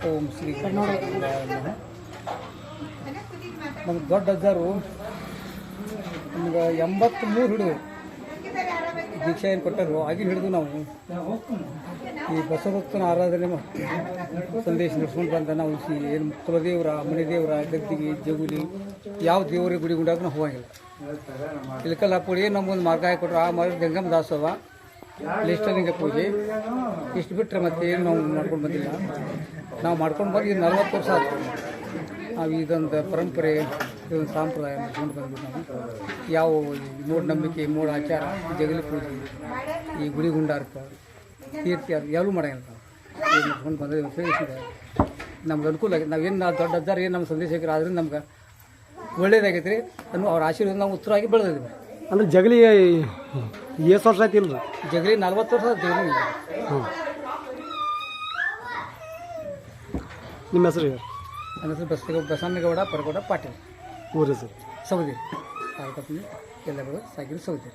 ಓಂ ಶ್ರೀ ನಮ್ಗೆ ದೊಡ್ಡ ಅಜ್ಜಾರು ನಮ್ಗೆ 83 ಹಿಡಿದು ದೀಕ್ಷಾ ಏನು ಕೊಟ್ಟರು ಆಗಿನ ಹಿಡಿದು ನಾವು ಈ ಬಸವದತ್ತನ ಆರಾಧನೆ ಸಂದೇಶ ನಡೆಸ್ಕೊಂಡು ಬಂದ ನಾವು ಏನು ಕುಲದೇವರ ಮನೆ ದೇವರ ಗದ್ದಿಗೆ ಜಗುಲಿ ಯಾವ ದೇವರ ಗುಡಿ ಗುಂಡಾಗ ನಾವು ಹೋಗಂಗಿಲ್ಲ ಇಲ್ಕಲ್ಲ ಪುಡಿ ನಮ್ಗೊಂದು ಮಾರ್ಗ ಹಾಕಿಕೊಟ್ರು ಆ ಮಾರ್ಗ ಗಂಗಮ್ಮ ದಾಸೋಹ ಲಿಷ್ಟಲಿಂಗ ಪೂಜೆ ಇಷ್ಟು ಬಿಟ್ಟರೆ ಮತ್ತೆ ಏನು ನಾವು ಮಾಡ್ಕೊಂಡು ಬಂದಿಲ್ಲ ನಾವು ಮಾಡ್ಕೊಂಡು ಬಂದು ಇದು 40 ವರ್ಷ ಆಯ್ತು ನಾವು ಇದೊಂದು ಪರಂಪರೆ ಇದೊಂದು ಸಂಪ್ರದಾಯ ಮಾಡ್ಕೊಂಡು ಬಂದ್ಬಿಟ್ಟು ನಾವು ಯಾವ ಮೂಢನಂಬಿಕೆ ಮೂಢ ಆಚಾರ ಜಗಲಿ ಪೂಜೆ ಈ ಗುಡಿ ಗುಂಡಾರ್ಕ ತೀರ್ಥ ಎಲ್ಲೂ ಮಾಡೋಂಗಿಲ್ಲ ನಾವು ಮಾಡ್ಕೊಂಡು ಬಂದ ಸೇರಿಸಿದೆ ನಮ್ಗೆ ಅನುಕೂಲ ಆಗೈತೆ ನಾವೇನು ದೊಡ್ಡ ಅಜ್ಜಾರು ಏನು ನಮ್ಮ ಸಂದೇಶಕರು ಆದ್ರಿಂದ ನಮ್ಗೆ ಒಳ್ಳೇದಾಗೈತೆ ರೀ ಅನ್ನೋ ಅವ್ರ ಆಶೀರ್ವಾದ ನಾವು ಉತ್ತರವಾಗಿ ಬೆಳೆದಿದ್ದೀವಿ ಅಂದ್ರೆ ಜಗಲಿ ಎಷ್ಟು ವರ್ಷ ಆಯ್ತು ಇಲ್ಲ ಜಗಲಿ 40 ವರ್ಷ ಜಗಲಿ ಇಲ್ಲ. ನಿಮ್ಮ ಹೆಸರು ನನ್ನ ಹೆಸರು ಬಸವನಗೌಡ ಪರಗೌಡ ಪಾಟೀಲ್ ಊರ ಹೆಸರು ಸೌದಿ ಎಲ್ಲ ಸಾಕಿರು ಸೌದಿ